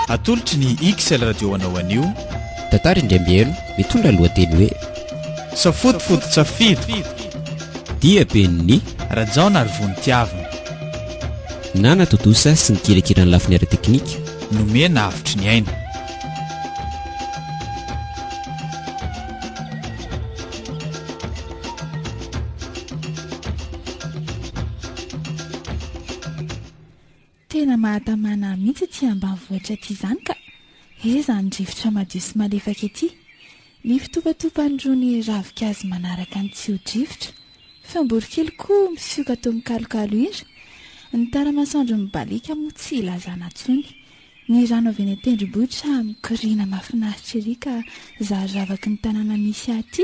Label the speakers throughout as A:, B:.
A: atolotry ny XL radio anao anio
B: tatary indrembelo mitondra lohateny hoe
A: safotofototsafidiko
B: dia ben'ny
A: rajaona ary vonintiavina
B: nana totosa sy ny kirakirany lafiny ara teknika
A: nomena avitry ny aina
C: tena mahatamana mihitsy ty ambanivohitra ty izany ka izany rivotra madio sy malefaka ety ny fitopatopan'irony ravikazy manaraka ny tsiodrivotra famborokely koa misioka tao mikalokalo indra ny taramasoandro mibalika moa tsy ilazana ntsony ny rano avy eny tendrombohitra mikoriana mahafinaritra ery ka zaravaky ny tanàna misy aty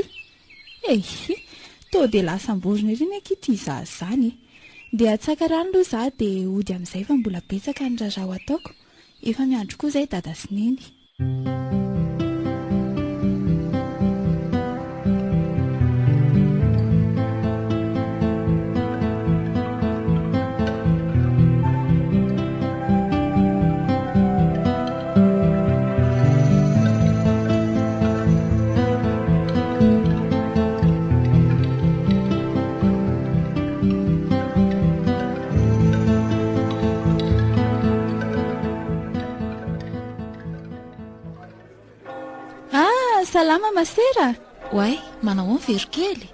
C: to dia lasam-borona ery ny akity izazany dia atsaka rano aloha za dia ody amin'izay fa mbola betsaka ny rarao ataoko efa miandro koa izay dada sy neny salama masera
D: way manao ny verokely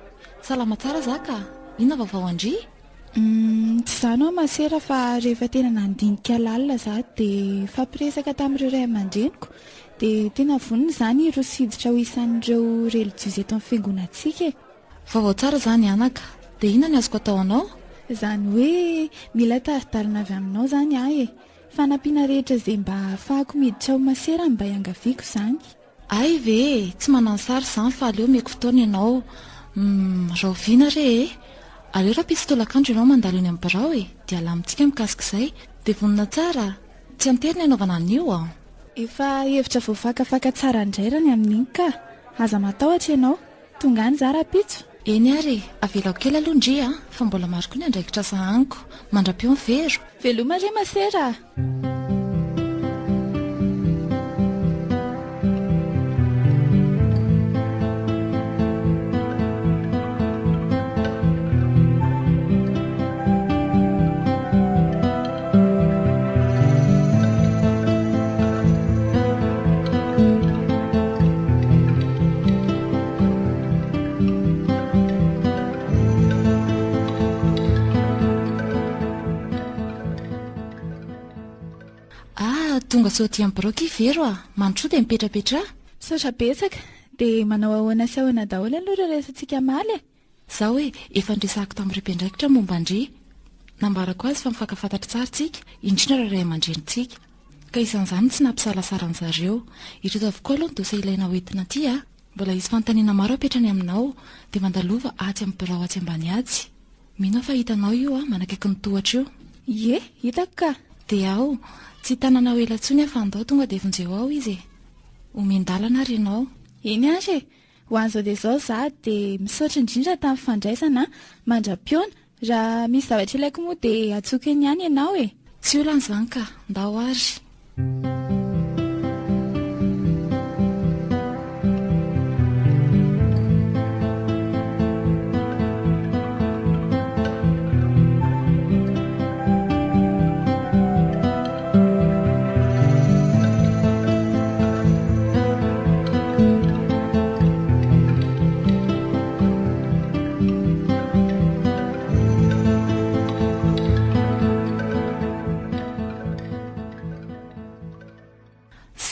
D: salama tsara za ka inona vaovao andry
C: tsy zano a masera fa rehefa tena nandinika lalina za dia fampiresaka tamin'ireo ray aman-dreniko dia tena vonina zany ireo siditra ho isan'ireo relijiosy eto amin'ny fiangonantsika
D: vaovao tsara zany anaka dia inona ny azoko atao anao
C: zany hoe mila taridalina avy aminao zany ahy fanampiana rehetra izay mba ahafahako miditra ho masera mba iangaviako zany
D: ay ve tsy manansary zany fa aleo meko fotoana ianao raoviana re aleo raha pistolakandro ianao mandalo eny amin'ny birao dia alamitsika mikasika izay dia vonina tsara tsy anterina anaovana an'io
C: efa hevitra voavakafaka tsara indray raha ny amin'iny ka aza matahotra ianao tonga any za raha-pitso
D: eny ary avelao kely aloha ndry fa mbola maro koa ny andraikitra sahaniko mandra-peo ny vero
C: veloma re masera
D: tonga soty amin'ny broky vero mandro dia mipetrapetra
C: saotra betsaka dia manao ahoana sy ahoana daholo aloha raha resantsika maly
D: za hoe efa ndresahako tamin'ireo mpiandraikitra momba andry nambarako azy fa mifakafantatra tsara tsika indrindra raha ray aman-drenitsika ka isan'izany tsy nampisalasaran'zareo ireto avokoa aloha ny dosa ilaina hoentina aty mbola izy fanontaniana maro apetrany aminao dia mandalova atsy amin'ny birao atsy ambany atsy mino fa hitanao io manakaiky ny tohatra io
C: hitako ka
D: dia ao tsy tanana ho elantsony fa andao tonga dia vonjeo ao izy omendalana ary ianao
C: eny ary ho an'izao dia izao za dia misaotra indrindra tamin'ny fandraisana mandra-piona raha misy zavatra ilaiko moa dia atsoka eny ihany ianao
D: tsy olana izany ka ndao ary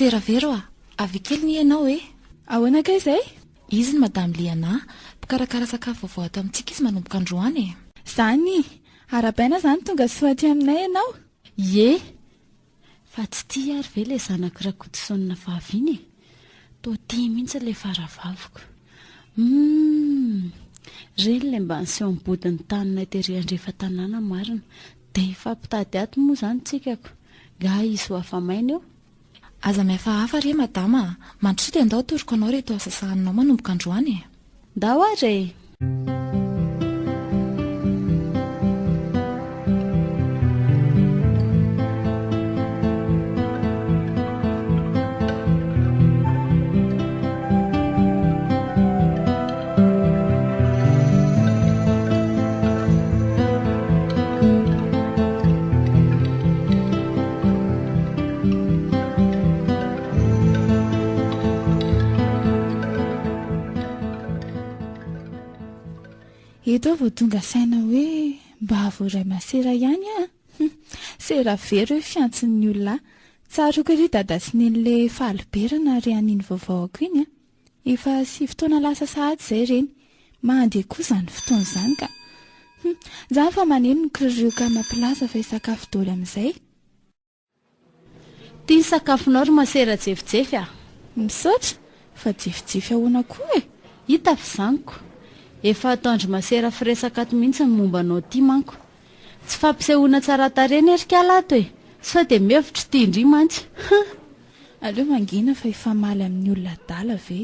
D: seravero avy kely ny ianao
C: ahoana ka izay
D: izy ny madamy liana mpikarakara sakafo vaovao ato amintsika izy manomboka androany
C: zany arabaina zany tonga soaty aminay ianao
E: fa tsy tia ary ve ilay zanakirakodisonina vaviny to tia mihitsy ilay faravaviko reny ilay mba nyseo ambodiny tanina teryandrefa tanàna marina dia fampitady ato moa zany tsikako ga izy ho afamaina eo
D: aza mihafahafa re madama mandroso dia andao toroko anao reto asasahaninao manomboka androany
C: ndao ary eto vao tonga saina hoe mba havoray masera ihany sera very hoe fiantson'ny olona tsara oko ry dada sy nen'le fahaliberana ry an'iny vaovaoako iny efa sy fotoana lasa sahady izay reny mandeha koa izany fotoana izany ka zany fa maneno ny kiririoka mampilaza fa hisakafo doly amin'izay
E: tia ny sakafonao ry masera jefijefy
C: misaotra fa jefijefy ahoana koa
E: hita fizaniko efa ataondry masera firesaka ato mihitsy ny momba anao tia manko tsy fampisehoana tsara tareny erikala ato sy fa dia mihevitra tia indri mantsy
C: aleo mangina fa ifamaly amin'ny olona dala ve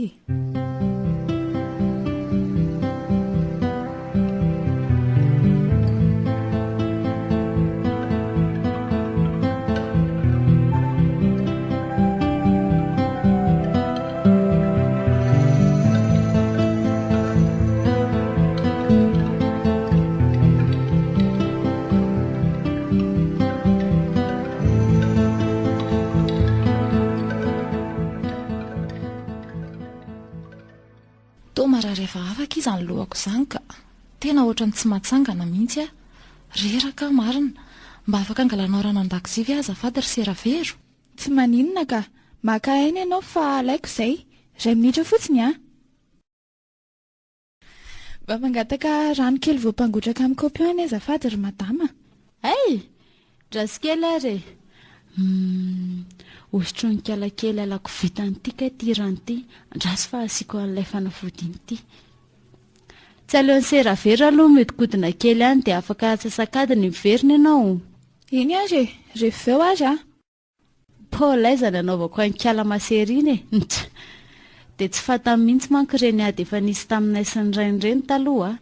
D: rehefa afaka izy anylohako izany ka tena ohatrany tsy mahatsangana mihitsy reraka marina mba afaka angalanao rano an-dakozia ve azafady ry seravero
C: tsy maninona ka maka aina ianao fa alaiko izay 2 minitra fotsiny mba mangataka rano kely voampangotraka amin'ny kaopy eo any azafady ry madama
E: drasy kely ary ositro ny kalakely alako vitan'ity ka ty rano ty andrasy fa asiako an'ilay fanafodiny ity tsy aleon'ny seravero aloha miodikodina kely any dia afaka atsasakadiny miverina ianao
C: iny azy rehefa eo azy
E: paolaizany anaovako ankala maseriny dia tsy fantany mihitsy manko ireny ady efa nisy taminay sy ny rainy ireny taloha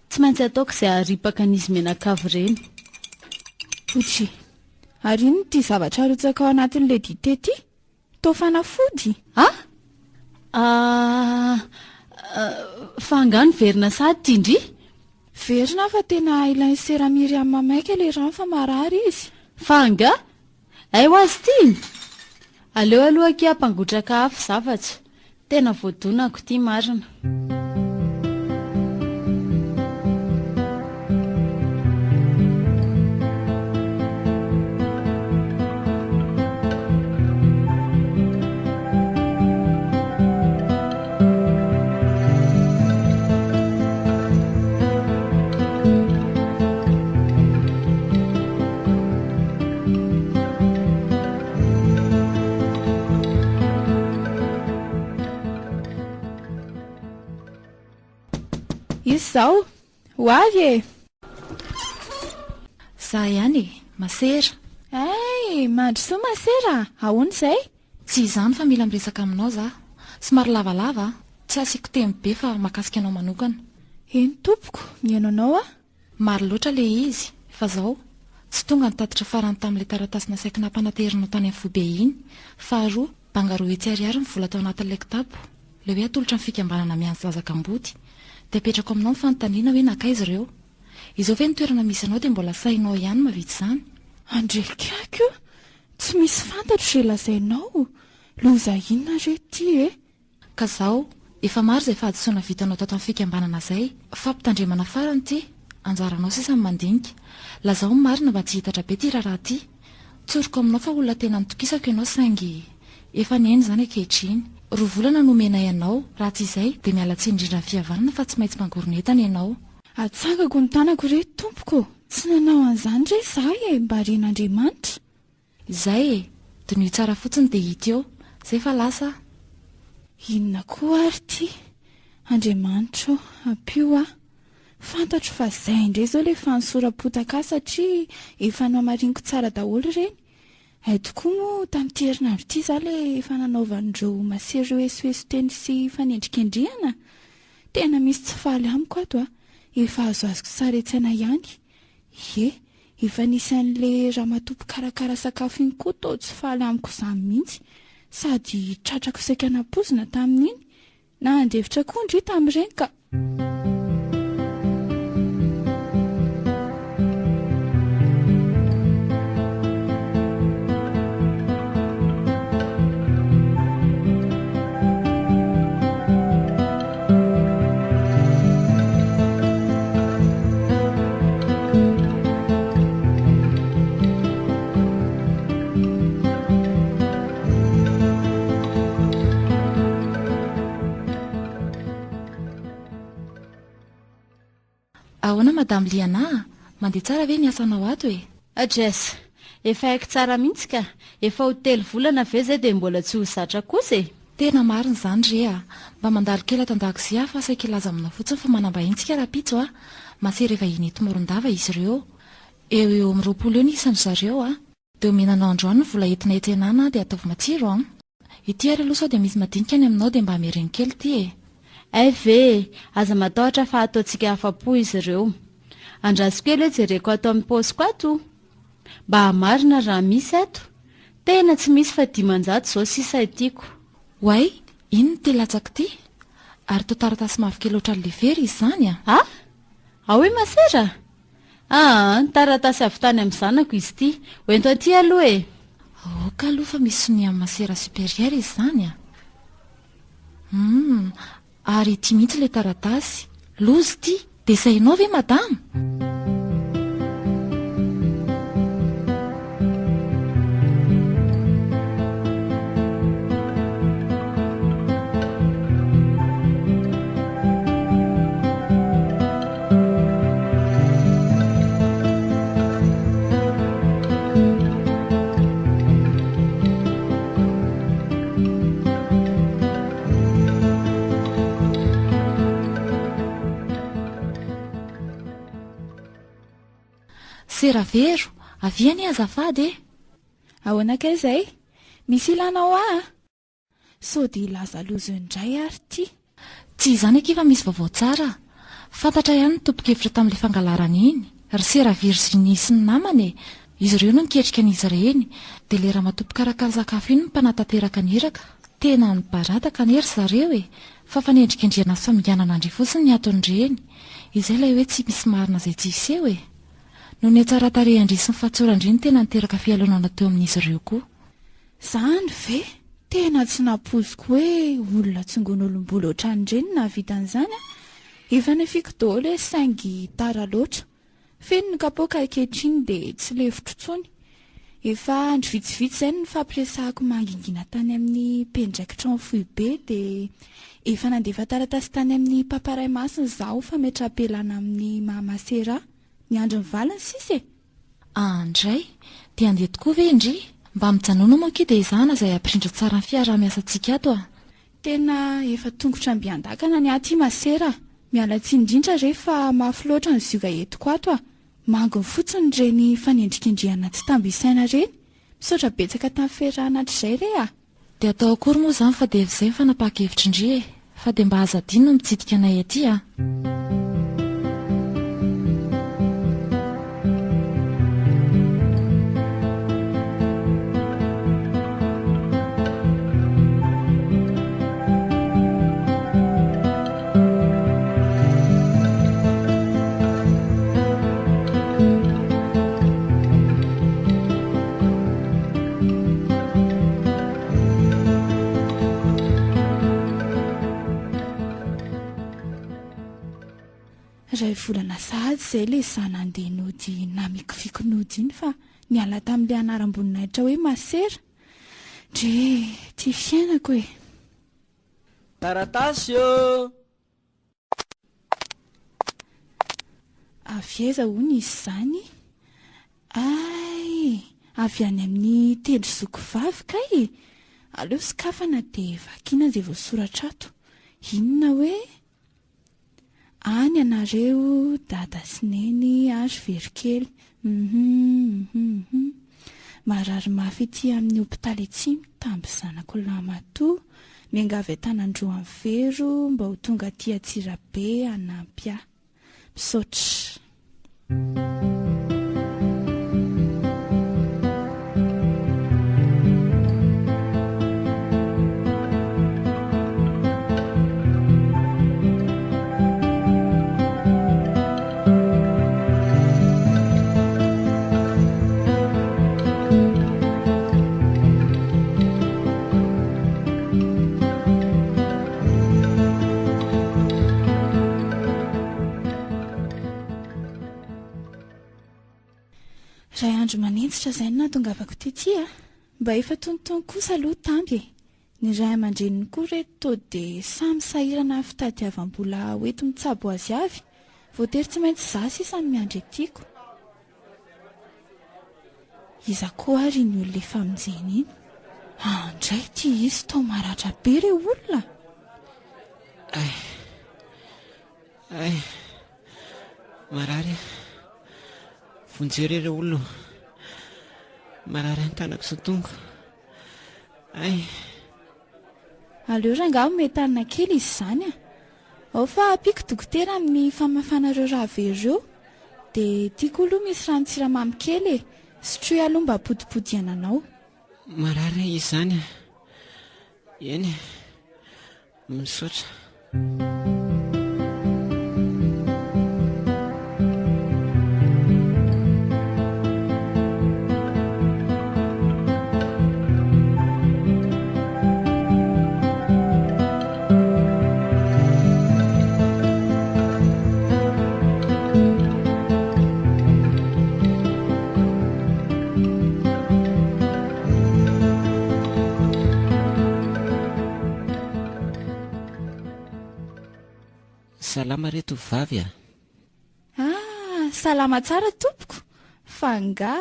E: tsy maintsy ataoko izay haripaka an'izy menakavy ireny
C: otsy ary iny ty zavatra arotsaka ao anatin'ilay dite ty to fanafody
E: fangano verina sady ty indri
C: verina fa tena ilainy seramiry amin'ny mamaika le rano fa marary izy
E: fanga ho azy ty aleo aloha ki ampangotraka hafa zavatra tena voadonako ty marina
C: izao ho avy
D: za ihany masera
C: mandry soa masera ahoana izay
D: tsy izany fa mila miresaka aminao za somary lavalava tsy asiako temy be fa makasika anao manokana
C: eny tompoko mihainao
D: maro loatra le izy fa zao tsy tonga nitatitra farany tamin'ilay taratasina saikina mpanaterinao tany amin'ny fobe iny faharoa bangaroa etsiariary ny vola tao anatin'ilay kitapo le hoe atolotra ny fikambanana miantsy zazakambody dia apetrako aminao ny fanontaniana hoe nakaizy ireo izao ve nitoerana misy anao dia mbola sainao ihany mavitsy izany
C: andrekako tsy misy fantatro izay lazainao loza inona re ty
D: ka zao efa maro izay fahadisoana vitanao tato amin'ny fikambanana izay fampitandremana farany ty anjaranao sisa ny mandinika lazao ny marina mba tsy hitatra be ty raharaha ty tsoroko aminao fa olona tena nitokisako ianao saingy efa niainy izany ankehitriny roa volana nomenay ianao raha tsy izay dia mialatsy indrindra fihavanana fa tsy maintsy mangoronetana ianao
C: atsangako ny tanako re tompoko tsy nanao an'izany re zahay mba ren'Andriamanitra
D: izay dinoy tsara fotsiny dia hita eo izay fa lasa
C: inona koa ary ty Andriamanitra ampio fantatro fa izay indray zao le fanosoram-potaka satria efa namariniko tsara daholo reny tokoa moa tamin'ity herinandro ity za le fananaovan'ireo masery hoesoeso teny sy fanendrikendrihana tena misy tsy faly amiko ato efa azoazoko saretsaina ihany efa nisy an'le raha matopo karakara sakafo iny koa tao tsy faly amiko izany mihitsy sady tratrako saikana-pozina tamin'iny na andevitra koa indry tamin'ireny ka
D: Ahoana madamy Liana, mandeha tsara ve ny asanao ato e?
E: Adresa, efa haiko tsara mihitsy ka. Efa ho 3 volana ve zay dia mbola tsy ho zatra kosa e.
D: Tena marina izany re a. Mba mandalo kely ato-an-dakozia fa saika ilaza amina fotsiny fa manam-bahintsika raha-pitso a. Masery efa iny eto Morondava izy ireo. Eo amin'ny 20 eo ny isan'ny zareo a. Dia omenanao androany ny vola entina hitsenana dia ataovy matsiro a. Ity ary aloha sao dia misy madinika any aminao dia mba hamereny kely ity e.
E: Ay ve, aza matahotra fa ataontsika afa-po izy ireo. Andraso kely hoe jereko ato amin'ny paosiko ato. Mba hamarina raha misy ato. Tena tsy misy fa 500 zao sisa itiako.
D: Way, ino ny telatsaka ity? Ary to taratasy mavokely ohatran'ny levery izy izany a.
E: Ah? Ao hoe masera? Ny taratasy avy tany amin'ny zanako izy ity. Hoento aty aloha e.
D: Ka aloha fa misy sony amin'ny masera supérieur izy izany a. Ary ity mihitsy ilay taratasy. Lozy ity, dia sainao ve madama? Seravero, avia ny azafady e.
C: Ahoana kay izay? Misy ilanao sao dia ilaza lozo indray ary ity.
D: Tsy izany aky fa misy vaovao tsara. Fantatra ihany ny tompo-kevitra tamin'ilay fangalarana iny. Ry Seravero sy ny namany e. Izy ireo no niketrika an'izy ireny. Dia ilay raha matopo karakara sakafo iny no mpanatateraka niraka. Tena nibarataka nery zareo e. Fa fanendrikendriana sy faminganana andry fotsiny ny aton'ireny. Izay ilay hoe tsy misy marina izay tsy hiseho e. No ny tsara tarehy andry sy ny fahatsorandriny tena niteraka fialonana teo amin'izy ireo koa.
C: Izany ve? Tena tsy napoziko hoe olona tsongon'olom-bola ohatran'ireny na vitan'izany a. Efa nefiko daholo hoe saingy tara loatra. Feno ny kapoaka ankehitriny dia tsy lefotro intsony. Efa andro vitsivitsy izay ny fampiresahako mangingina tany amin'ny mpendraikitra ny foibe dia efa nandefa taratasy tany amin'ny paparay masina izaho fa metra-pelana amin'ny mahamasera. Ny andro ny valiny sisy e.
D: Andray, dia andeha tokoa ve indry? Mba mijanona moa ki dia izana izay ampirindra tsara ny fiarah-miasantsika ato a.
C: Tena efa tongotra mbiandakana ny aty masera. Miala tsiny indrindra rehefa mafy loatra ny zioga etiko ato a. Mangony fotsiny ireny fanendrikendriana tsy tambisaina ireny. Misaotra betsaka tamin'ny fiarahana hatr'izay re a.
D: Dia atao akory moa izany fa dia izay fanapa-kevitra indry e. Fa dia mba azadino no mitsidika anay aty a.
C: Ray volana sahady izay ilay zana andeha nody namikifiko nody iny fa niala tamin'ilay anaram-boninahitra hoe masera. Dre ty fiainako e.
F: Taratasy io.
C: Avy aiza hono izy izany? Ay, avy any amin'ny tendry zokovavy kay. Aleo sokafana dia vakiana izay voasoratra ato. Inona hoe? Any ianareo dada sy neny ary verikely. Marary mafy ety amin'ny hopitaly ety mitamby zanako lamatoa. Miangavy Antanandroa amin'ny Vero mba ho tonga aty Antsirabe hanampy ahy. Misaotra. Ray andro manentsitra izay no natongavako tety a. Mba efa tonotony kosa aloha tamby e. Ny ray aman-dreniny koa reto dia samy sahirana fitadiavam-bola hoeto mitsabo azy avy. voatery tsy maintsy zasy isany miandry etiako. Iza koa ary ny olona efa mijeny iny? Andray ty izy tao maratra be ireo olona.
B: Marary vonjeo ireo olona marary an-tanako sy tonga.
C: Aleo rangaha metanina kely izy izany a. Ao fa apiako dokotera amin'ny famafana ireo rahavero ireo, dia tiako aloha misy ranon-tsiramamy kely e, sotroy aloha mba podi-pody iananao.
B: Marary izy izany eny misaotra. Salama reto vavy
C: Salama tsara tompoko. Fa nga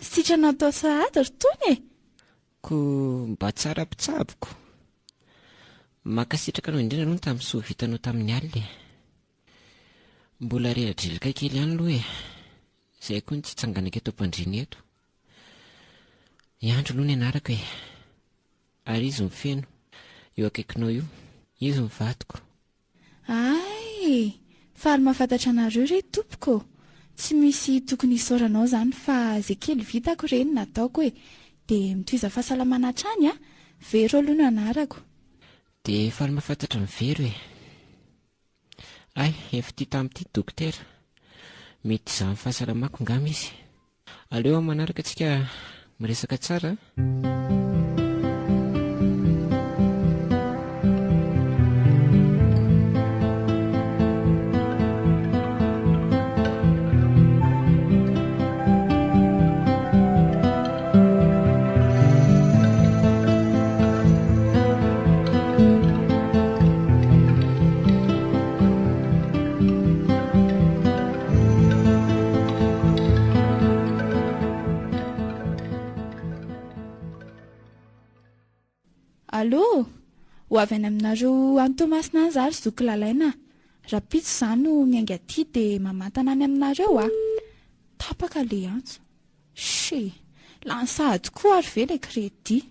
C: sitrana tao sahady rotony e.
B: ko mba tsara mpitsaboko. Makasitraka anao indrindra aloha tamin'ny soa vitanao tamin'ny alina. Mbola reradrilika kely ihany aloha e. Izay koa ny tsy tsanganaka eto am-pandriana eto. Iandro aloha ny anarako e. Ary izy mifeno eo akaikinao io. Izy mivadiko.
C: Faly mahafantatra anareo re tompoko. Tsy misy tokony hisaoranao izany fa izay kely vitako ireny nataoko e. Dia mitoiza fahasalamana hatrany Vero aloha no anarako.
B: Dia faly mahafantatra ny Vero e. Efa tia tamin'ity dokotera. Mety izany fahasalamako ngamba izy. Aleo manaraka antsika miresaka tsara.
C: Allo, ho avy any aminareo any Tomasina any zary zoky lalaina. Rapitso izany no miainga aty dia mamantana any aminareo Tapaka le antso. Lany sahady koa ary ve le kredi.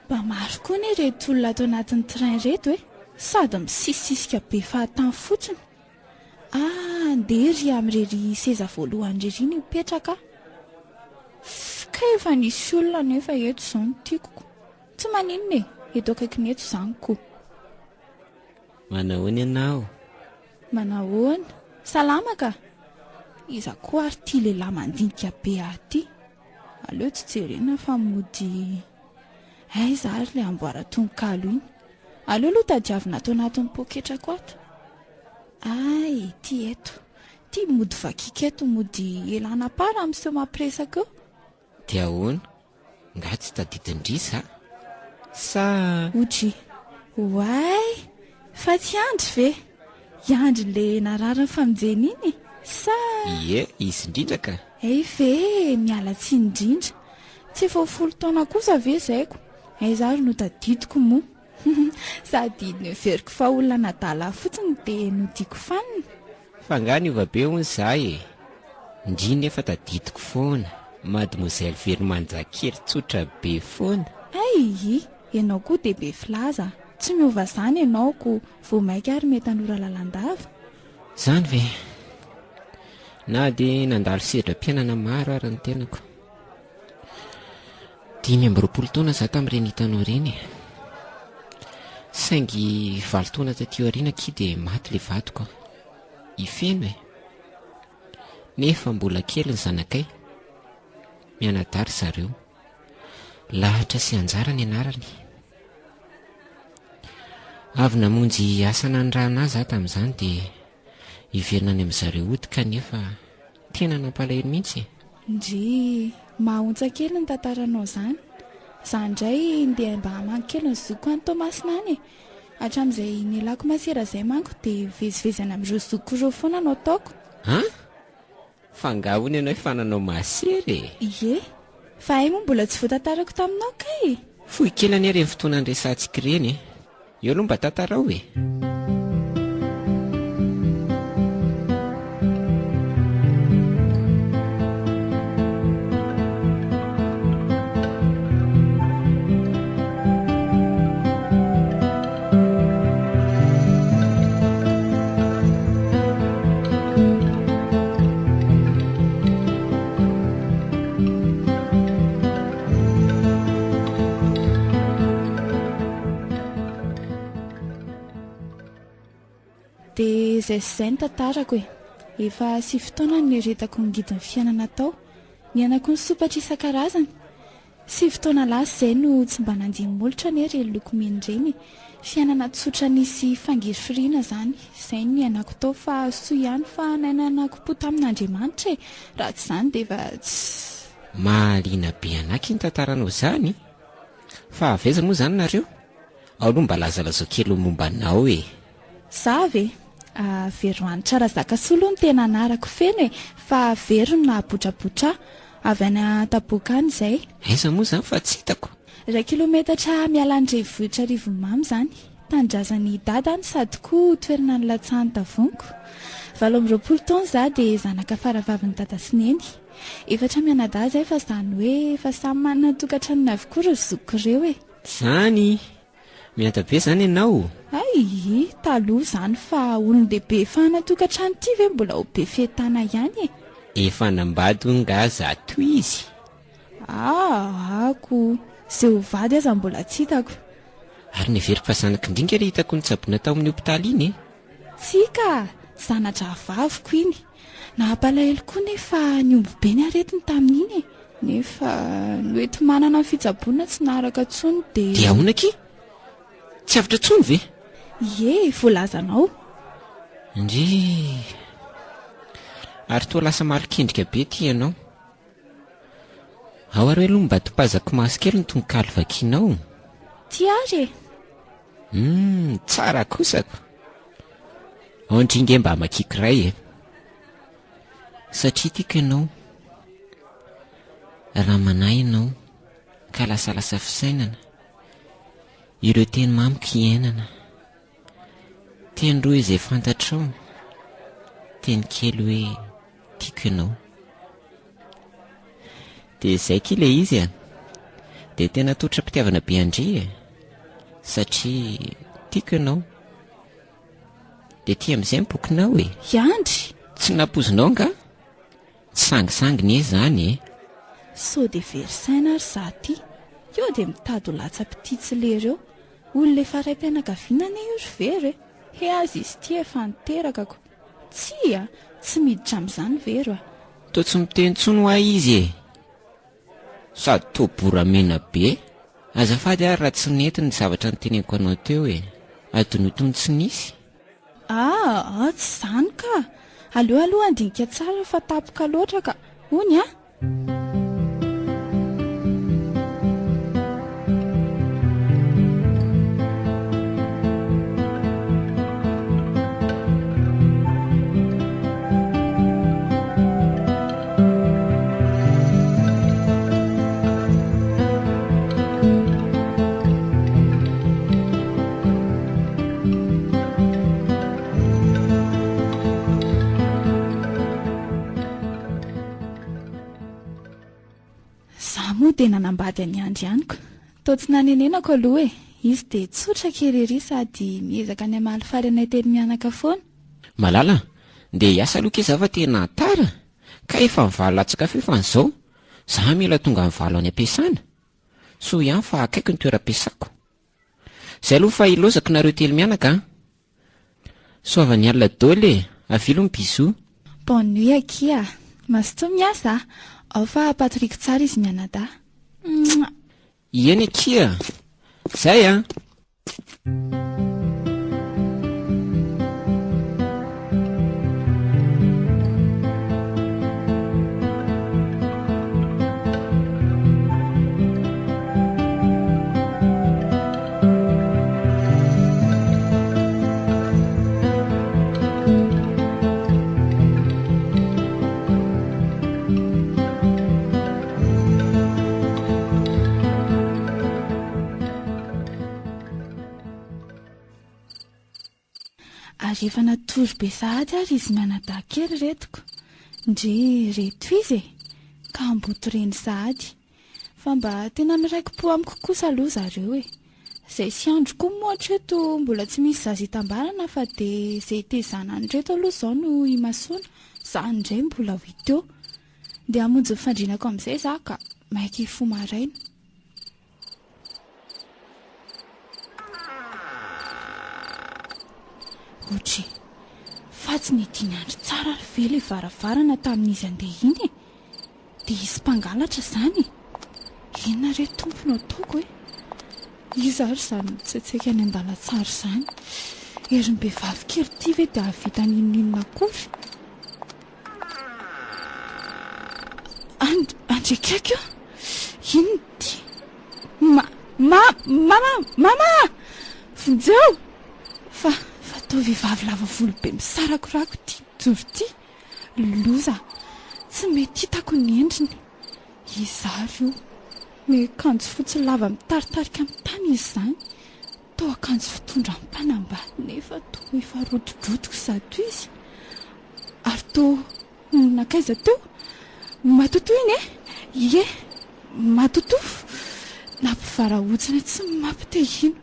C: Mba maro koa ny reto olona ato anatin'ny train reto sady misisisika be fahatany fotsiny. Ndery amin'irery seza voalohany irery ny mipetraka. Ka efa nisy olona nefa eto izao no tiako. Tsy maninona eto akaikiny eto izany koa.
B: Manahoana ianao?
C: Manahoana? Salama ka? Iza koa ary tia lehilahy mandinika be aty. Aleo tsy jerena fa mody. Aiza ary le amboara tononkalo iny. Aleo aloha tadiavina ato anatin'ny poketrako ato. Ity eto. Tia mody vakika eto, mody elana para amin'izay mampiresaka eo.
B: Dia ahoana? Nga tsy tadidin-drisa sa
C: Ohatry. Fa tsy andry ve? Iandry le nararany famonjena iny sa
B: ie, izy indrindra ka.
C: Ve miala tsy indrindra. Tsy efa 10 taona kosa ve zaiko. Aiza ary no tadidiko moa. Sady neveriko fa olona nadala fotsiny dia nodiko fanina.
B: Fa nga niova be hono zahay indrindra efa tadidiko foana. Mademoiselle Vero manjakely tsotra be foana.
C: Ianao koa dia be filaza. Tsy miova izany ianao ko vao maika ary mety hanora lalandava.
B: Izany ve? Na dia nandalo sedram-piainana maro ary ny tenako. 25 taona za tamin'ireny hitanao ireny. Saingy 9 taona taty aoriana ki dia maty le vadiko. Ifeno nefa mbola kely ny zanakay. Mianadary zareo. Lahatra sy anjara ny anarany. Avy namonjy asa nandrana azy tamin'izany dia iverina any amin'izareo ody kanefa tena nampalahelo mihitsy.
C: Ndry mahontsa kely ny tantaranao izany. Izany indray ndeha mba hamangy kely ny zoko any Tomasina any. hatramin'izay nilako masera izay manko dia vezivezana amin'ireo zokoreo foana no ataoko.
B: Fangahony ianao efa nanao masery
C: Ie, fa ay moa mbola tsy voatantarako taminao kay.
B: fohy kely any ary ny fotoana nyresantsika ireny eo aloha mba tantarao e.
C: Dia izay ny tantarako e. Efa 7 fotoana no nieretako ny ngidin'ny fiainana tao. Ny anako ny sopatra isan-karazany. 7 fotoana lasa izay no tsy mba nandiny molotra nery loko mena ireny. Fiainana tsotra nisy fangirifiriana izany. Izay ny anako tao fa soa ihany fa nainanako po tamin'Andriamanitra e. Raha tsy izany dia efa tsy...
B: Mahaliana be anaky ny tantaranao izany. Fa aveza moa izany nareo? Ao aloha mba lazalazao kely momba anao e.
C: Zavy Veroanitra Razakasolo ny tena anarako feno e. Fa Vero na botrabotra avy any Tabokany izay.
B: Aiza moa izany fa tsy hitako.
C: 2 kilometatra miala ny Renivohitra Rivomamy izany. Tanindrazan'ny dadany sady koa toerana ny latsahan'ny Tavoniko. 18 taona za dia zanaka faravavin'ny dada sy neny. Efatra mianadahy izay fa izany hoe efa samy manana tokantranony avokoa ireo zokoreo e.
B: Izany mianta be izany ianao.
C: Ay, taloha izany fa olon-dehibe efa natokantrano ity ve mbola ho be fehitana ihany e.
B: Efa nambady nga zato izy.
C: Ako izay ho vady aza mbola tsy hitako.
B: Ary neveriko fa zanak'indringa ry hitako nitsabona tao amin'ny hopitaly iny e.
C: Tsika, zanatra vaviko iny. Nampalahelo koa nefa niomby be ny aretiny tamin'iny e. Nefa noety manana ny fitsaboana tsy naharaka intsony dia...
B: Dia ahoana ki? Tsy avitra intsony ve?
C: Ie, voalazanao.
B: Ndry ary toa lasa marikendrika be ty ianao. Ao ary aloha mba topazako maso kely ny tonokalo vakianao.
C: Ty ary e.
B: Tsara kosako. Ao indringa mba makiky ray e. Satria tiako ianao. Raha manahy ianao ka lasalasa fisainana. Ireo teny mamiko hiainana. Teny roa izay fantatrao. Teny kely hoe tiako ianao. Dia izay kile izy a. Dia tena totra-pitiavana be andry e. Satria tiako ianao. Dia tia amin'izay mibokinao e.
C: Yandry.
B: Tsy napozinao nga? Tsy sangisanginy e zany e.
C: So dia verisaina ary za ty. Eo dia mitady ho latsa-pititsy lereo. Olona efa ray mpianakaviana io ry Vero e. He azy izy ty efa niterakako. Tsy miditra amin'izany Vero a.
B: Toa tsy miteny tsony ho ahy izy e. Sady toa boramena be. Azafady ary raha tsy nety ny zavatra niteneniko anao teo e. Adonotony tsy nisy.
C: Tsy izany ka. Aleo aloha andinika tsara fa tapoka loatra ka. Ony a? Dia nanambady any andry ihaniko. Toa tsy nanenenako aloha e. Izy dia tsotra kely ery sady miezaka ny amaly anay teny mianaka foana.
B: Malala, dia hiasa aloha ke zava tena tara. Ka efa mivalo latsa-kafe fa n'izao. Za mila tonga mivalo any am-piasana. So ihany fa akaiky ny toeram-piasako. Izay aloha fa ilozako nareo telo mianaka. Soavany alina daholo avilo ny bisou.
C: Bonne nuit Akia. Masotoa miasa. Ao fa patriko tsara izy mianadahy.
B: Ieny Akia. Zay a.
C: rehefa natory be sahady ary izy mianadahan-kely retiko ndre reto izy ka amboto reny sahady fa mba tena miraiki-po amiko kosa aloha zareo izay sy andro koa moatra eto mbola tsy misy zaza hitambarana fa dia izay tezanany reto aloha izao no imasoana zany indray mbola ho iteo dia hamonjy mifandrinako amin'izay za ka maiky fo maraina. Otry fa tsy nidiny andro tsara ary ve ilay varavarana tamin'izy andeha iny dia isy mpangalatra izany. Inona re tompony ataoko izy ary izany mitsetseka any an-dalantsara izany. Herim-behivavy kely ity ve dia havita n'inon'inona akory. Andrekako inona ity? Mama vonjeo fa tao vehivavy lava volo be misarakorako ity joro ity loza tsy mety hitako ny endriny. Izary io miakanjo fotsy lava mitaritarika amin'ny tany izy izany tao akanjo fitondra ampanambany nefa toa efa rodrodrodiko zato izy ary tao nakaiza teo matoto iny ie matoto nampivarahotsina tsy mampite ino.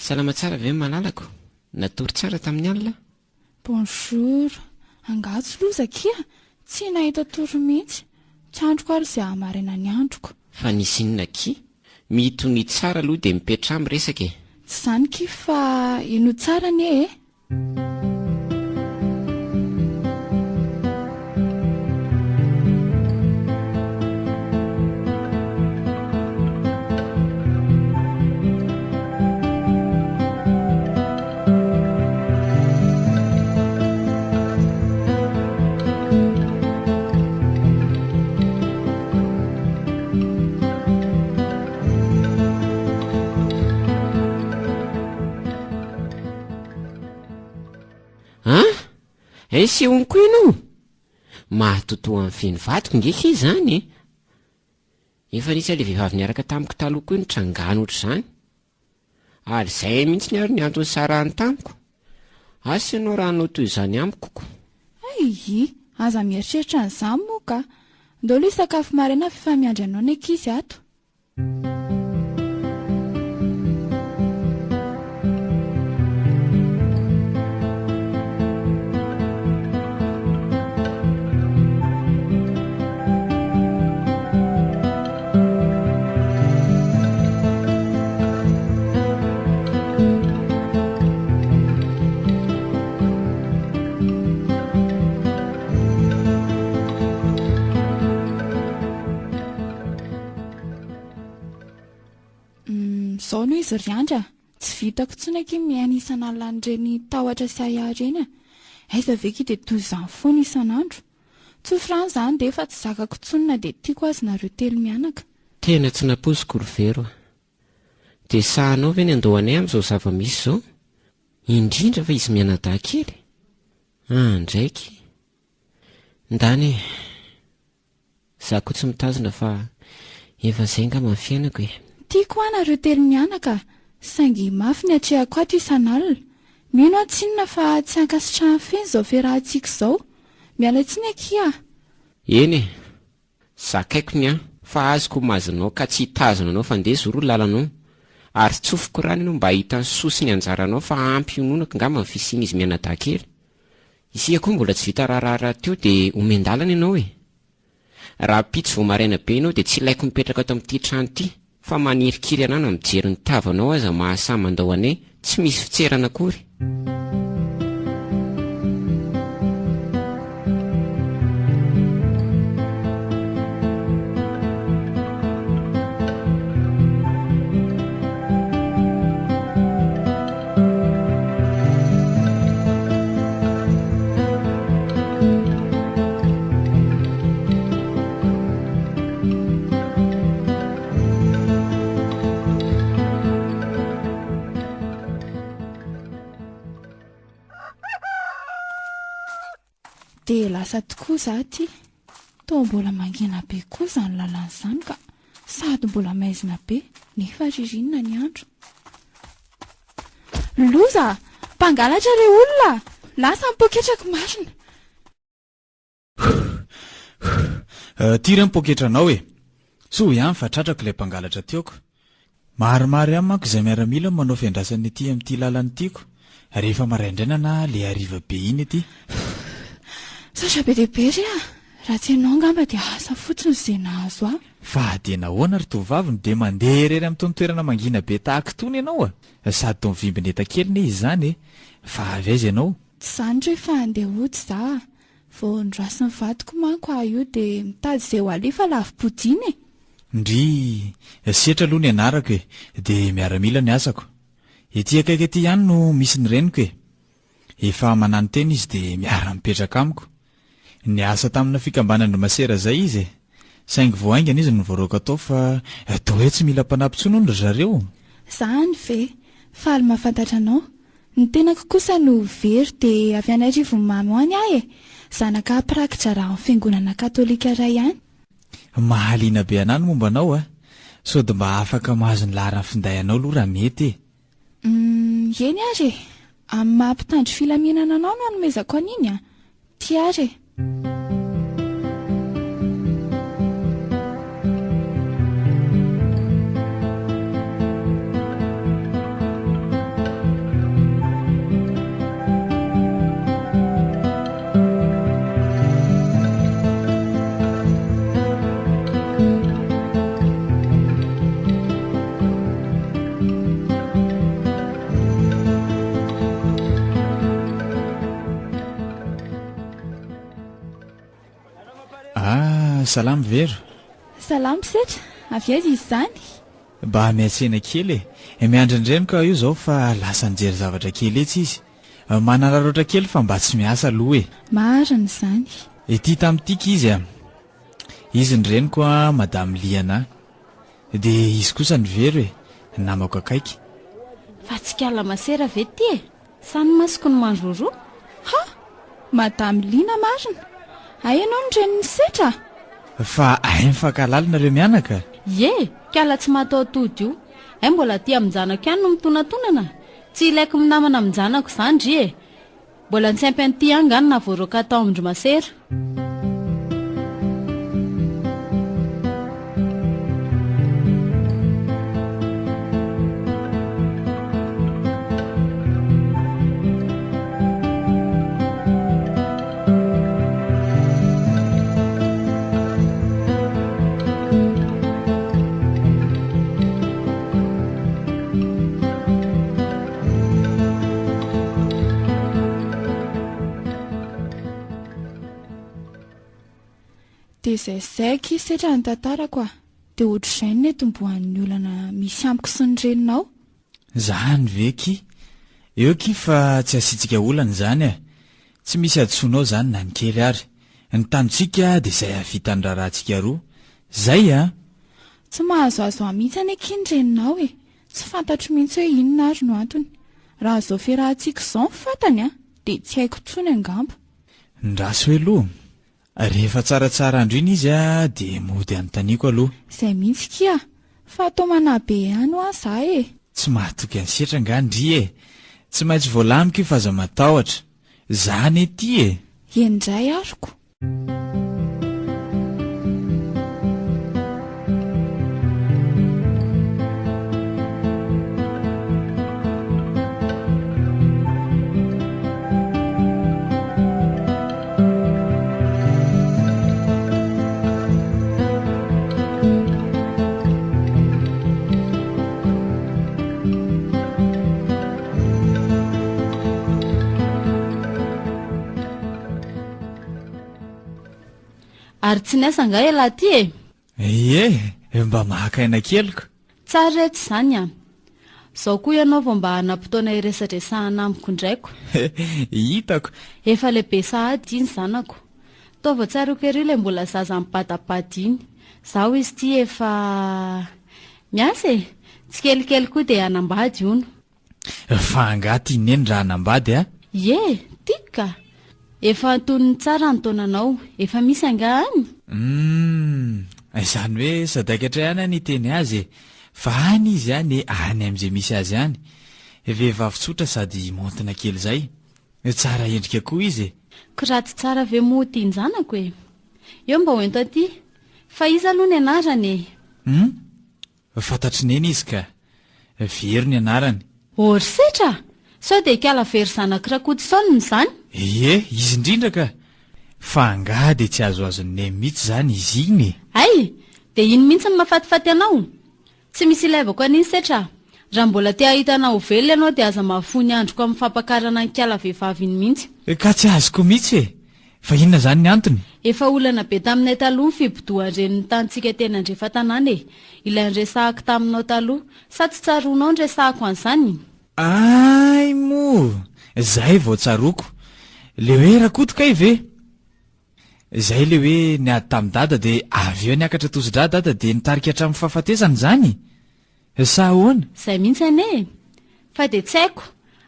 B: Salama tsara ve malalako? Natory tsara tamin'ny alina?
C: Bonjour, angatso loza kia tsy nahita toro mihitsy tsy androko ary izay hamarina ny androko.
B: Fa nisy inona ki? Mitony tsara aloha dia mipetra amin'ny resaka e.
C: Tsy izany ki fa ino tsara ny
B: Sy onko ino mahatoto amin'ny feny vatoko ngeky izy zany efa nisy ilay vehivavy niaraka tamiko taloha koa iny trangano ohatr' izany ary izay mihitsy ny ary ny antony sarahany tamiko asa ianao raha anao toy izany amiko ko.
C: Aza mieritreritra an'izany moa ka ndao loha sakafo maraina fa miandry anao ny ankizy ato. Zao no izy riandra tsy vitako tsony aky miaina isan'alina n'ireny tahotra sy ahary eny aiza ve ki dia toy izany foana isan'andro tsofrany izany dia efa tsy zakako tsonina dia tiako azy nareo telo mianaka.
B: Tena tsy napoziko rovero dia sahanao ve ny andohanay amin'izao zava-misy izao indrindra fa izy mianadahan-kely ndraiky ndany za koa tsy mitazona fa efa izay ngamba ny fiainako
C: tiako nareo telo mianaka saingy mafy ny atrehako ato isan'alina mino aho tsinona fa tsy ankasitrahany feny izao fiarahantsika izao miala tsiny akia.
B: Eny zakaiko ny fa azoko mazonao ka tsy hitazona anao fa ndeha zoro lalanao ary tsofoko rany ianao mba hita ny sosi ny anjaranao fa ampy iononako ngamba ny fisiany izy mianadahan-kely isika koa mbola tsy vita raharahara teo dia omendalana ianao raha pitso vao maraina be ianao dia tsy ilaiko mipetraka ato amin'ity trano ity fa manirikiry anao na mijery ny tavanao aza mahasama-andao anay tsy misy fitserana akory.
C: asa tokoa za ty. Toa mbola mangina be koa izany lalàn'izany ka sady mbola maizina be nefa ririnina ny andro. Loza, mpangalatra re olona, lasa mipoketrako marina.
A: Tira mipoketranao e. So ihany fa tratrako ilay mpangalatra tiako. Maromaro ihany manko izay miaramila manao fiandrasany ety amin'ity lalany tiako. Rehefa maraindraina na le hariva be iny ety.
C: Satra be dehibe ry a, raha tsy ianao angamba dia asa fotsiny izay nahazo aho.
A: Fa dia nahoana ry tovaviny dia mandeha irery amin'itony toerana mangina be tahaka itony ianao a. Sady toa mivimbina etan-kely ne izy izany e. Fa avy aiza ianao?
C: Tsy izany hoe fa andeha hody za. Vao ndrasin'ny vadiko manko aho io dia mitady izay ho alefa lavi-podiny e.
A: Ndry, setra aloha ny anarako e, dia miaramila ny asako. Ety akaiky ety ihany no misy ny reniko e. Efa manano tena izy dia miara-mipetraka amiko. Ny asa tamina fikambanana masera zay izy e. Saingy vao aingana izy no voaroaka tao fa toa hoe tsy mila mpanampitsono ry zareo.
C: Izany ve, faly mahafantatra anao. Ny tenako kosa no very dia avy any Arivomamy ho any aho e. Zanaka prakitra raha amin'ny fiangonana katolika iray ihany.
A: Mahaliana be anany momba anao a. Sody mba afaka mahazo ny laharany finday anao aloha raha mety e.
C: Eny ary e. Amin'ny mampitandro filaminana anao no anomezako an'iny a. Ty ary e.
A: Salamy vero.
C: Salamy setra, avy aiza izy izany?
A: Mba miantsena kely e. Miandrindreniko io zao fa lasa nijery zavatra kely etsy izy. Manararoatra kely fa mba tsy miasa aloha e.
C: Marina izany.
A: Ety tamin'itiky izy a. Izy ny reniko a Madame Liana. Dia izy kosa ny vero e, namako akaiky.
E: Fa tsy kala masera ve ty e? Sany masoko ny mandroro?
C: Ha! Madame Liana marina. Ay ianao ny reniny setra?
A: Fa ay mifakalalina ireo mianaka.
E: Ye, kala tsy matao tody io. Ay mbola ty amin'janako ihany no mitonatonana. Tsy ilaiko minamana amin'janako izany ry e. Mbola ny sampy an'ity angany na voaroaka tao amindry masera.
C: Dia izay setra ny tantarako a. Dia ohatr'izay ny tombohan'ny olana misy amiko sy ny reninao.
A: Zany ve ki? Eo ki fa tsy asitsika olana izany a. Tsy misy adisonao izany na ny kely ary. Ny tanontsika dia izay havita ny raharantsika roa. Zay a.
C: Tsy mahazoazo mihitsy aneky ny reninao e. Tsy fantatro mihitsy hoe inona ary no antony. Raha izao fiarahantsika izao fantany a, dia tsy haiko intsony angamba.
A: Ndraso hoe loha. Rehefa tsaratsara andro iny izy a, dia mody anontaniako aloha.
C: Izay mihitsy kia, fa atao manabe ihany ho aza e.
A: Tsy mahatoky any setra nga ndry e. Tsy maintsy voalamiko fa aza matahotra. Zany ety e.
C: Endray ariko.
E: Ary tsy niasa nga ela ty e.
A: Mba mahakaina keliko.
E: Tsara rehetra izany a. Zao koa ianao vao mba hanam-potoana iresadresahana amiko indraiko.
A: Hitako.
E: Efa lehibe sahady iny zanako. Taova tsaroko ery ilay mbola zaza mipatapady iny. Zaho izy ty efa miasa e. Tsy kelikely koa dia hanambady iono.
A: Fa angaty ineny raha hanambady a?
E: Ye, tika. Efa antoniny tsara ny taonanao, efa misy angahany.
A: Izany hoe sadaikatra ihany any teny azy fa any izy any any amin'izay misy azy any. Vehivavy tsotra sady montina kely zay. Tsara endrika koa izy.
E: Kiraty tsara ve moa tiany zanako e. Eo mba hoento aty. Fa iza aloha ny anarany e.
A: Fantatry neny izy ka. Very ny anarany.
E: Ory setra. Sao dia kala very zanak'Rakotosaonina izany?
A: Izy indrindra ka. Fa angaha dia tsy azoazony nem mihitsy zany izy iny.
E: Ay, dia iny mihitsy ny mahafatifaty anao. Tsy misy ilaivako an'iny setra. Raha mbola te ahitanao velona ianao dia aza mahafony androko amin'ny fampakarana ny kala vehivavy iny mihitsy.
A: Ka tsy azoko mihitsy e. Fa inona zany ny antony?
E: Efa olana be taminay taloha ny fibodohan-dreniny tantsika teny andrefa tanàna e. Ilay andresahako taminao taloha, sa tsy tsaroanao andresahako an'izany?
A: Ay mo, zay vao tsaroko. Le hoe Rakoto kay ve? Zay le hoe niady tamin'ny dada dia avy eo niakatra tosi-drà dada dia nitarika hatramin'ny fahafatesany zany. Sa ahoana?
E: Zay mihitsy ane. Fa dia tsy haiko.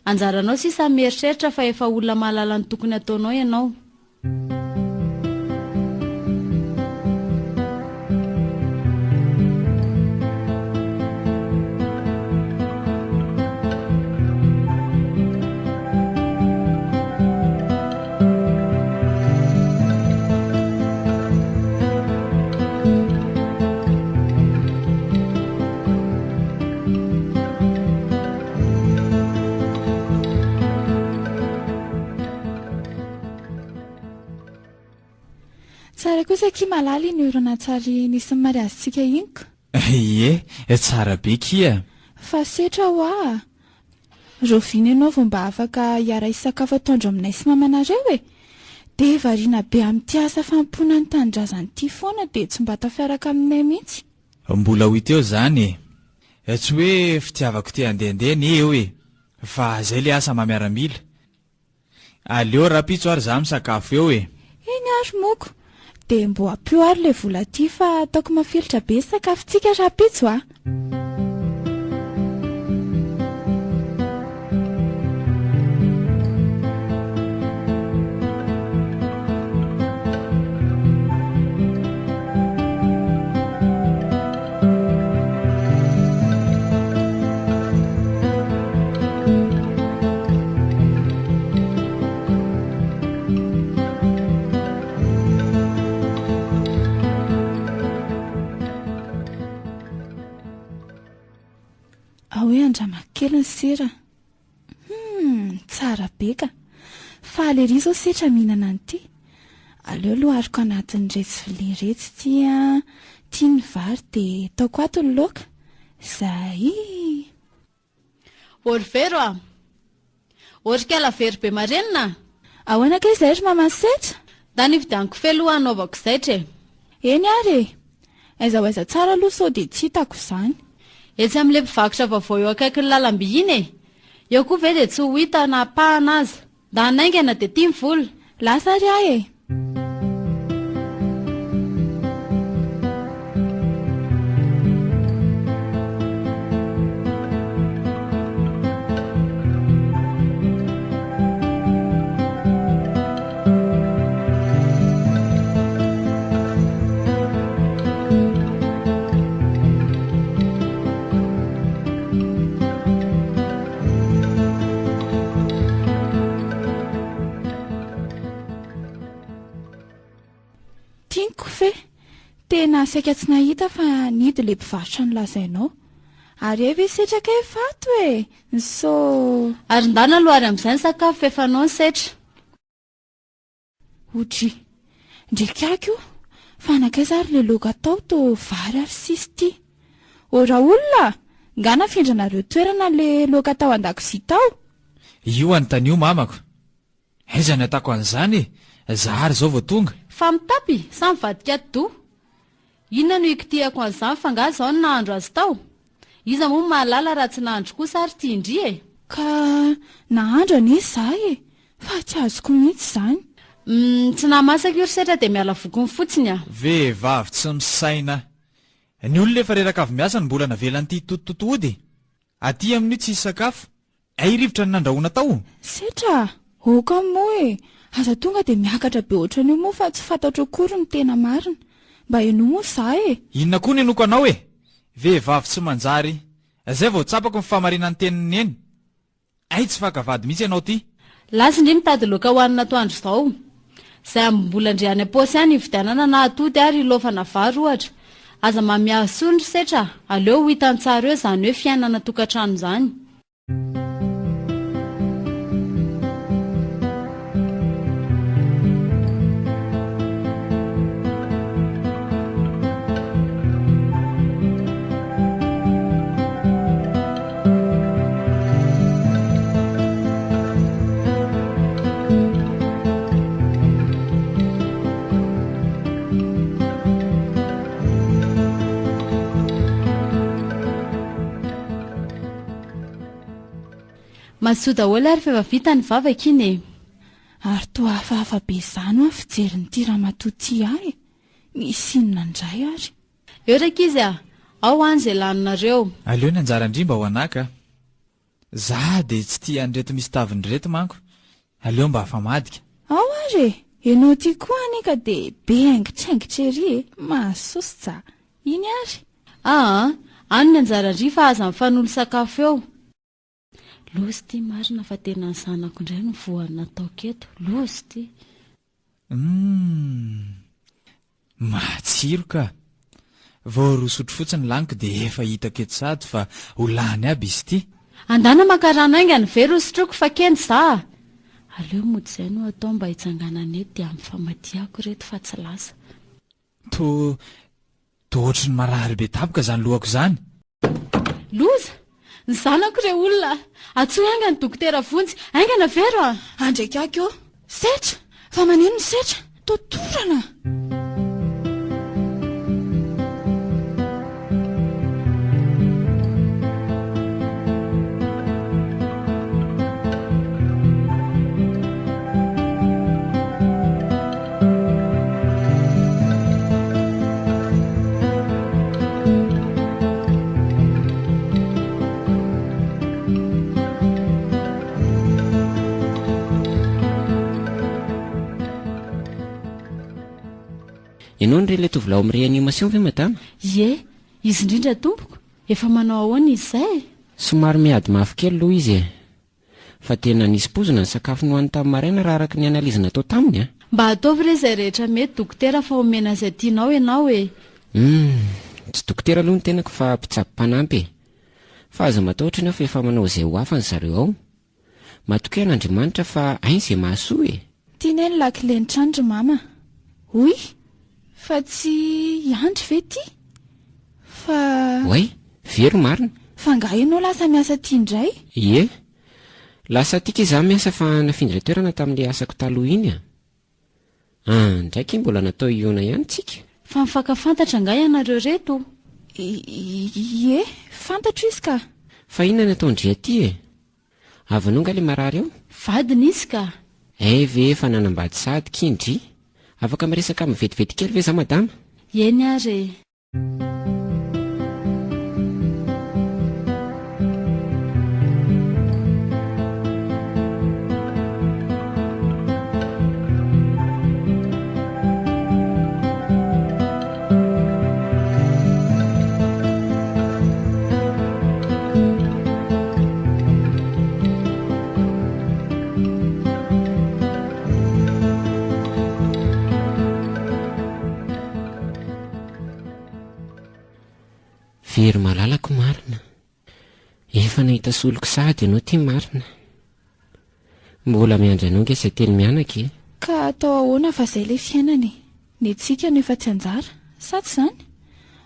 E: Anjaranao sisa mieritreritra fa efa olona mahalala ny tokony ataonao ianao.
C: Tsara kosa ki malala ny horonan-tsary nisy ny mariazitsika iny ka.
A: Tsara be kia.
C: Fa setra hoa. Rovina ianao vao mba afaka hiara isakafo ataondro aminay sy mamanareo e. Dia variana be amin'ity asa fampona ny tanindrazan'ity foana dia tsy mba tafiaraka aminay mihitsy.
A: Mbola ho teo zany e. Tsy hoe fitiavako te handehandeha eo e. Fa zay le asa mamiaramila. Aleo rapitso ary za misakafo eo e.
C: Eny ary moko. Dia mbo apio ary le vola ty fa ataoko mafilotra be sakafontsika rapitso a. Hoe andramakely ny sira. Tsara be ka. Fa alery izao setra mihinana an'ity. Aleo lohariko anatin'ny retsy vilia retsy tia. Tia ny vary dia taoko ato ny laoka. Zay.
E: Ory vero a. Ory kala very be marenina.
C: Ahoana kay izay ry mama setra?
E: Da nividianiko feloha anaovako zaitra.
C: Eny ary. Aiza tsara aloha sao dia tsy hitako izany.
E: Etsy amin'ilay mpivarotra vaovao eo akaiky ny lalam-by iny e. Eo koa ve dia tsy ho hita na pahana aza. Da hanaingana dia tia mivola.
C: Lasa ry ahy e. Tena saika tsy nahita fa nidy le mpivarotra ny lazainao. Ary eve setraka e fato e. So
E: ary ndana aloha ary amin'izay ny sakafo efa anao ny setra.
C: Odry, ndrikako fa nakaiza ary le loka atao to vary ary sisy ty. Ora olona, ngana findranareo toerana le loka atao an-dakozia tao.
A: Io anontanio mamako. Aiza ny atako an'izany e. Zahary zao vao tonga.
E: Fa mitapy, sa mivadika do. Inona no ikitiako an'izany fa nga zao ny nahandro azy tao. Iza moa mahalala raha tsy nahandro kosa ary tia indri e.
C: Ka nahandro anisy zahay e. Fa tsy azoko mihitsy izany.
E: Tsy namasaka io ry setra dia miala vokony fotsiny a.
A: Vehivavy tsy misaina. Ny olona efa reraka avy miasa ny mbola navelan'ity tototody. Aty amin'io tsy sakafo. Ay rivotra ny nandrahoana tao.
C: Setra, oka moa e. aza tonga dia miakatra be ohatran'io moa fa tsy fantatro akory ny tena marina. Mba eno moa za e.
A: Inona koa ny enoko anao e? Vehivavy tsy manjary. Izay vao tsapako ny famarinan'ny teniny eny. Ay tsy fakavady mihitsy ianao ty.
E: Lasa indray mitady loaka hoanina atoandro izao. Izay amin'ny mbola andriany am-paosy ihany hividianana na atody ary lofana vary ohatra. Aza mamiaha sondry setra, aleo ho hitan'ny tsara eo izany hoe fiainana tokantrano izany. Masoa daholo ary fa efa vita ny vavaka iny e.
C: Ary toa hafahafa be izany ho fijerin'ity ramatoa ty ahy. Misy inona indray ary.
E: Eo raika izy ao any izay laninareo.
A: Aleo ny anjara indrindra ho anaka. Za dia tsy tia an'ireto misy taviny reto manko. Aleo mba hafamadika.
C: Ao ary e. Ianao ty koa anika dia be haingitraingitra ery e. Mahasoso za. Iny ary.
E: Any ny anjara indry fa aza mifanolo sakafo eo. Lozy ty marina fa tena ny zanako indray no voany nataoko eto. Lozy ty.
A: Matsiro ka. Vao roa sotro fotsiny laniko dia efa hitako eto sady fa ho lany aby izy ty.
E: Andana makarana aingany very sotroko fa keny za. Aleo mody izay no atao mba hitsanganana eto dia amin'ny famadiako reto fa tsy lasa.
A: To ohatry ny marary be tapoka izany lohako izany.
E: Loza, ny zanako re olona. Atsoa aingany dokotera vonjy, aingana vero a.
C: Andraikako eo. Setra, fa maneno ny setra. Totorana.
B: Ianao ny ilay tovolahy amin'ny réanimation ve madama?
E: Ie, izy indrindra tompoko. Efa manao ahoana izay?
B: Somary miady mafykely aloha izy e. Fa tena nisy pozina ny sakafo nohaniny tamin'ny maraina raha araka ny analizy natao taminy a.
E: Mba ataovy re izay rehetra mety dokotera fa omena izay tianao ianao e.
B: Tsy dokotera aloha ny tenako fa mpitsabo mpanampy e. Fa aza matahotra ianao fa efa manao izay ho afany zareo ao. Matoky an'Andriamanitra fa ainy izay mahasoa e.
C: Tiana ny lakile ny trano mama. Hoy, fa tsy iandry ve ty? Fa...
B: Oay, very marina.
C: Fa nga ianao lasa miasa ty indray?
B: Ie, lasa tika izaho miasa fa nafindra toerana tamin'ilay asako taloha iny a. Ndraiky mbola natao iona ihany tsika.
E: Fa mifakafantatra nga ianareo reto.
C: Ie, fantatro izy ka.
B: Fa inona natao ndria ty e? Avy nonga ilay marary eo?
E: Vadiny izy ka.
B: Ve efa nanambady sady kindry. Afaka miresaka amin'ny vetivety kely ve za madama?
E: Eny ary.
B: Very malalako marina. Efa nahita soloko sady ianao ty marina. Mbola miandry anao nge izay teny mianaka e.
C: Ka atao ahoana fa izay ilay fiainany. Ny tsika no efa tsy anjara. Sa tsy izany?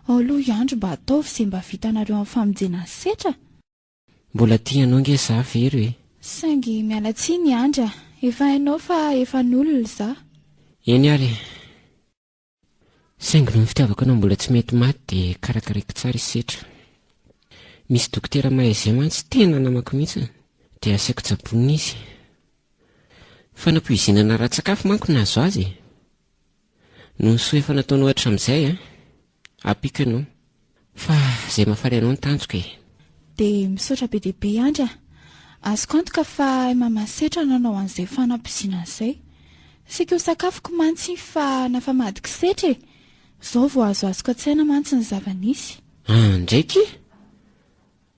C: Aloha iandro mba ataovy izay mba vitanareo amin'ny famonjena setra.
B: Mbola tianao nge za very e.
C: Saingy miala tsiny andra. Efa hainao fa efa n'olona za.
B: Eny ary. Saingy no fitiavako anao mbola tsy mety maty dia karakaraiko tsara isetra. Misy dokotera mahay izay mantsy tena namako mihitsy dia asaiko tsabonina izy. Fa nampoizinana ratsakafo manko nazo azy. No soa efa nataonao ohatra amin'izay apiko ianao. Fa izay mahafaly anao ny tanjoko e.
C: Dia misaotra be dehibe andra. Azoko antoka fa mamasetra nanao an'izay fanampizinana izay. sika ho sakafoko mantsy fa nafamadiko setra e. Zao vo azoazoko an-tsaina mantsy ny zava-nisy.
B: Ndraiky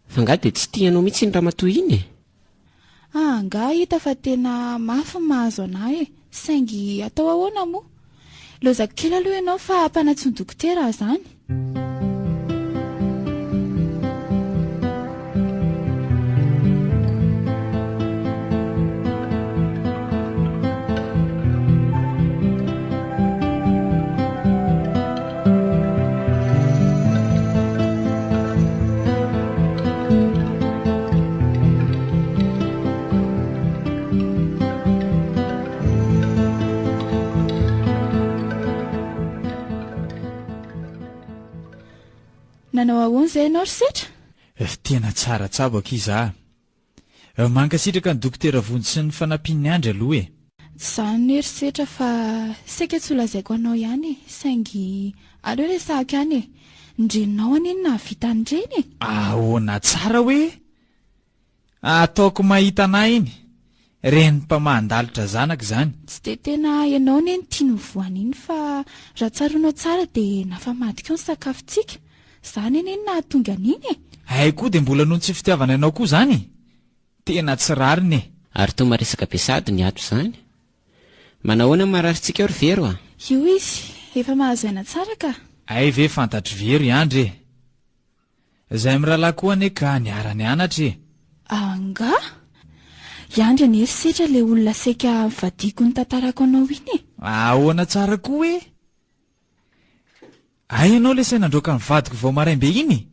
B: fa nga dia tsy tianao mihitsy ny ramatoa iny e.
C: Nga hita fa tena mafy mahazo anahy e. Saingy atao ahoana moa? Lozako kely aloha ianao fa mpanatsy ny dokotera zany. Nanao ahoana izay ianao ry setra?
A: Tena tsara tsabaka iza. Mankasitraka ny dokotera Vonjy sy ny fanampiany andry aloha e.
C: Izany ry setra fa saika tsy lazaiko anao ihany e. Saingy aleo resahaka ihany e. Ndrenao aniny nahavita andreny e.
A: Ahoana tsara hoe? Ataoko mahita anahy iny. Reny mpamandalitra zanaka izany.
C: Tsy dia tena ianao neny tia novoana iny fa raha tsaronao tsara dia nafamadika eo ny sakafontsika. Zany eny nahatonga an'iny e.
A: Ay koa dia mbola noho ny tsy fitiavana ianao koa zany. Tena tsy rariny e.
B: Ary toa maresaka pesady ny ato izany. Manahoana mararitsika eo ry vero a?
C: Io izy, efa mahazo aina tsara ka.
A: Ay ve fantatry vero iandry e. Izay mirahalahy koa ane ka niara-ny anatra e.
C: Anga? Iandry ane setra le olona saika vadiko ny tantarako anao iny e.
A: Ahoana tsara koa e. Ay ianao le say nandroaka ny vadiko vao maraimbe iny.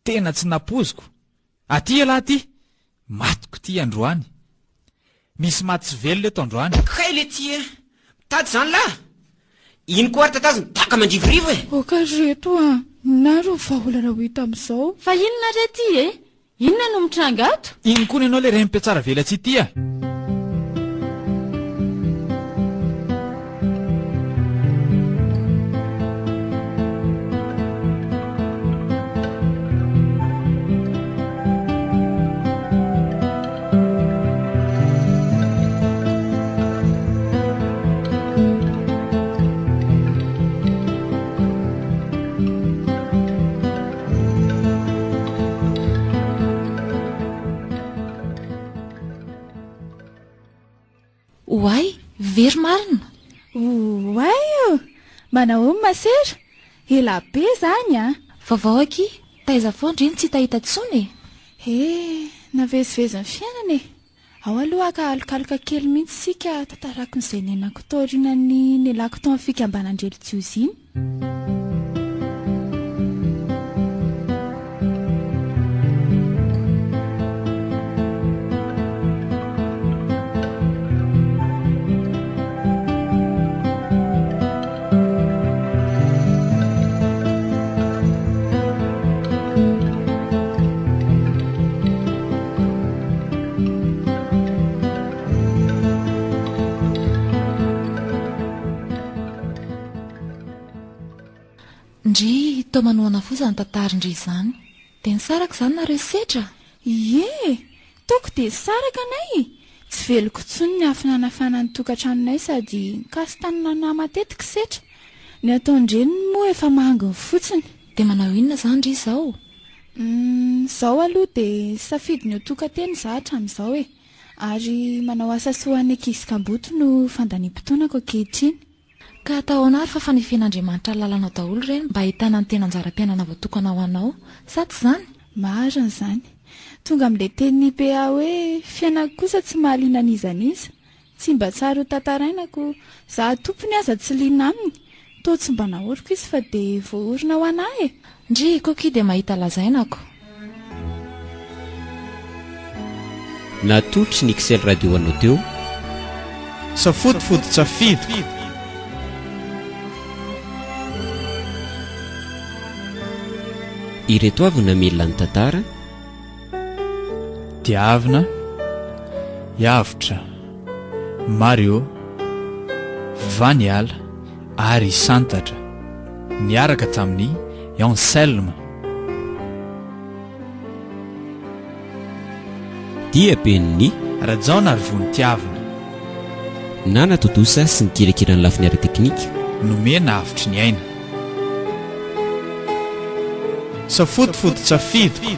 A: Tena tsy napoziko. Aty ala aty. Matiko ty androany. Misy maty tsy velo le to androany.
B: Kay le ty e. Tady zany lahy. Iny koa ary tataziny taka mandrivorivo e.
C: Oka reto a. Naro vaholana ho hita amin'izao.
E: Fa inona re ty e? Inona no mitranga ato?
A: Iny koa ianao le rem-petsara velatsy ity a.
D: Oay, very marina.
C: Oay io. Manao masera. Ela be zany a.
D: Vaovao aky, taiza foana reny tsy tahita tsony
C: e. Navezivezy ny fiainana e. Ao aloha ka alokaloka kely mihitsy sika tantarako n'izay nenako tao aorianan'ny nelako tao amin'ny fikambanandrelojiozy iny.
D: Ndry tao manoana foza ny tantarindry izany. Dia ny saraka izany nareo setra.
C: Ie, toko dia saraka anay. Tsy veloko tsony ny afinanafana ny tokantranonay sady nikasotanina na matetika setra. Ny ataondreny moa efa manginy fotsiny.
D: Dia manao inona izany ry izao?
C: Zao aloha dia safidiny ho tokanteny zahatra amin'izao e. Ary manao asa soan'ny ankizy kamboto no fandaniam-potoanako ankehitriny.
D: Ka atao anary fa fanefen'Andriamanitra lalana daholo ireny mba ahitana ny tena anjara-piainana voatokana ho anao. Sa tsy izany?
C: Marina izany. Tonga amin'ilay tenin'ny PA hoe fiainako kosa tsy mahaliana an'izaniza. Tsy mba tsara ho tantarainako. Zaho tompony aza tsy liana aminy. Toa tsy mba nahoriko izy fa dia voaorina ho anahy e.
D: Ndry koky dia mahita lazainako.
B: Natolotry ny Excel Radio anao teo.
A: Safotifoty tsafidiko.
B: Ireto avy namelona ny tantara.
A: Diavina, Yavitra, Mario, Vaniala ary Santatra niaraka tamin'ny Anselme.
B: Dia ben'ny
A: Rajana ary Vonitiavina.
B: na natodosa sy ny kirakirany lafiny ara teknika
A: nomena avitry ny aina safodyfody tsafidy